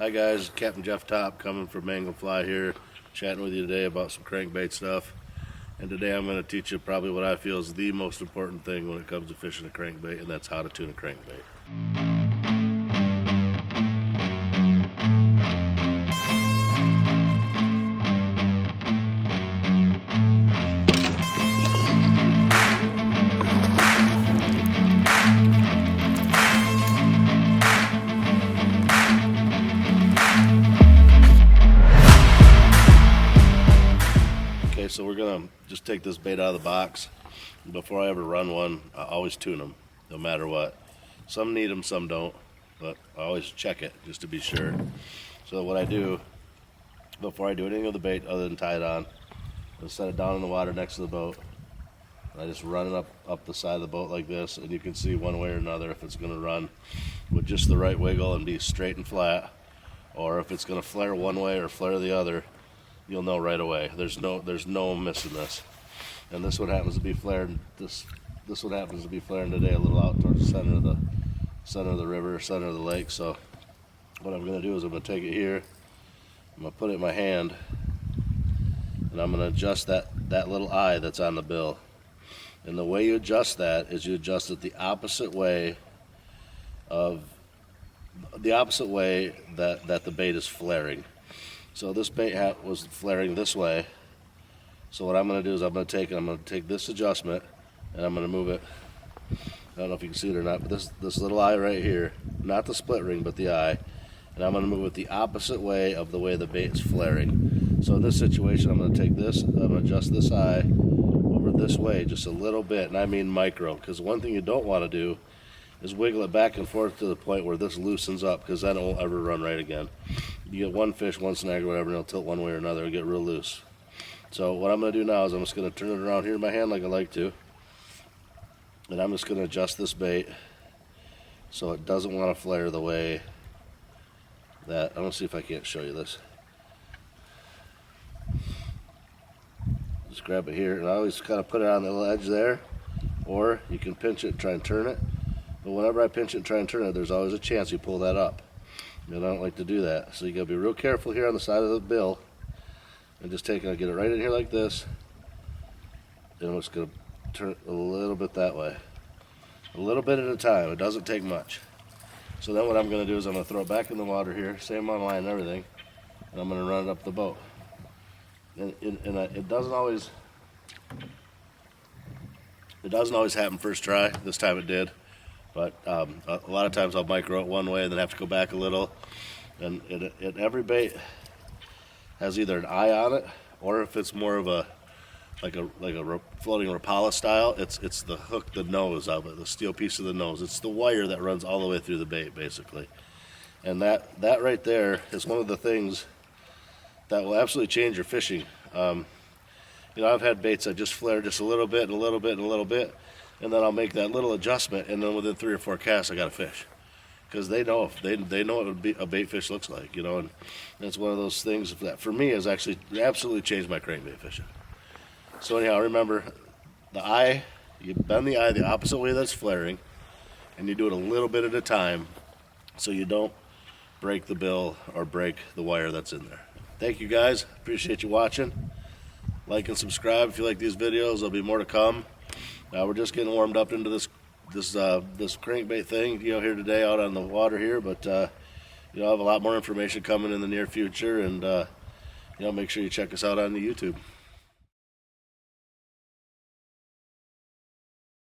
Hi guys, Captain Jeff Topp coming from Mangle Fly here, chatting with you today about some crankbait stuff. And today I'm going to teach you probably what I feel is the most important thing when it comes to fishing a crankbait, and that's how to tune a crankbait. Okay, so we're gonna just take this bait out of the box. Before I ever run one, I always tune them, no matter what. Some need them, some don't, but I always check it just to be sure. So what I do, before I do anything with the bait other than tie it on, I set it down in the water next to the boat. I just run it up the side of the boat like this, and you can see one way or another if it's gonna run with just the right wiggle and be straight and flat, or if it's gonna flare one way or flare the other. You'll know right away. There's no missing this. And this one happens to be flared. This one happens to be flaring today a little out towards the center of the river, center of the lake. So what I'm going to do is I'm going to take it here. I'm going to put it in my hand, and I'm going to adjust that little eye that's on the bill. And the way you adjust that is you adjust it the opposite way that the bait is flaring. So this bait was flaring this way. So what I'm going to do is I'm going to take this adjustment, and I'm going to move it. I don't know if you can see it or not, but this little eye right here, not the split ring, but the eye, and I'm going to move it the opposite way of the way the bait is flaring. So in this situation, I'm going to take this, I'm going to adjust this eye over this way just a little bit, and I mean micro, because one thing you don't want to do is wiggle it back and forth to the point where this loosens up, because then it won't ever run right again. You get one fish, one snag or whatever, and it'll tilt one way or another and get real loose. So what I'm going to do now is I'm just going to turn it around here in my hand like I like to, and I'm just going to adjust this bait so it doesn't want to flare the way that, I'm going to see if I can't show you this. Just grab it here, and I always kind of put it on the little edge there, or you can pinch it and try and turn it. But whenever I pinch it and try and turn it, there's always a chance you pull that up. And I don't like to do that. So you gotta be real careful here on the side of the bill. And just get it right in here like this. And I'm just gonna turn it a little bit that way. A little bit at a time, it doesn't take much. So then what I'm gonna do is I'm gonna throw it back in the water here, same on line and everything, and I'm gonna run it up the boat. And it doesn't always happen first try. This time it did. But a lot of times I'll micro it one way and then have to go back a little. And every bait has either an eye on it, or if it's more of a floating Rapala style, it's the hook, the nose of it, the steel piece of the nose. It's the wire that runs all the way through the bait, basically. And that right there is one of the things that will absolutely change your fishing. You know, I've had baits that just flare just a little bit and a little bit and a little bit, and then I'll make that little adjustment, and then within 3 or 4 casts I got a fish, because they know what a bait fish looks like, you know. And that's one of those things that for me has actually absolutely changed my crankbait fishing. So anyhow, remember the eye, you bend the eye the opposite way that's flaring, and you do it a little bit at a time so you don't break the bill or break the wire that's in there. Thank you guys, appreciate you watching. Like and subscribe if you like these videos. There'll be more to come. We're just getting warmed up into this crankbait thing, you know, here today out on the water here. But you know, I'll have a lot more information coming in the near future, and you know, make sure you check us out on the YouTube.